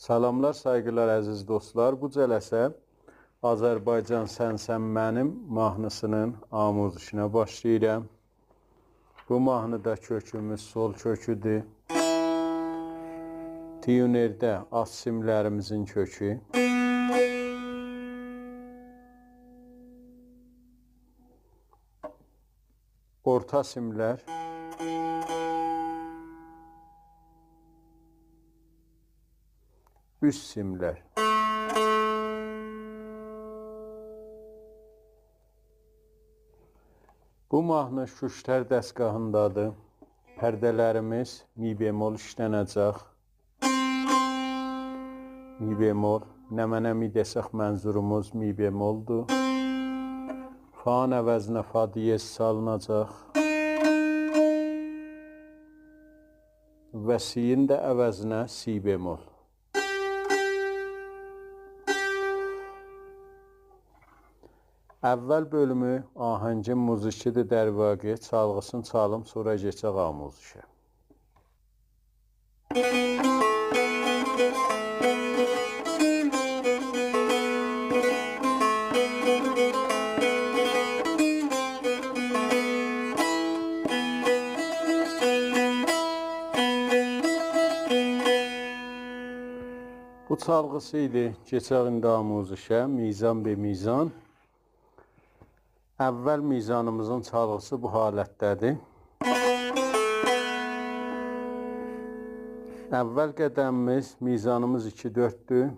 Salamlar, saygılar əziz dostlar. Bu cələsə Azərbaycan Sən Mənim mahnısının amuzişinə başlayıram. Bu mahnıda kökümüz sol köküdür. Tiyunerdə az simlərimizin kökü. Orta simlər. Üst simlər. Bu mahnı Şuştər dəstgahındadır. Pərdələrimiz mi bemol işlənəcək. Mi bemol. Nə mənə mi desək mənzurumuz mi bemoldur. Fa əvəzinə fa diyez salınacaq. Və si'nin də əvəzinə si bemol. Əvvəl bölümü ahəngin muzikidir dərvaqi, çalğısın çalım, sonra geçək amuzişə. Bu çalğısı idi, geçək indi amuzişə, mizan be mizan. Əvvəl mizanımızın çalğısı bu halətdədir. Əvvəl qədəmimiz, mizanımız 2-4'dür.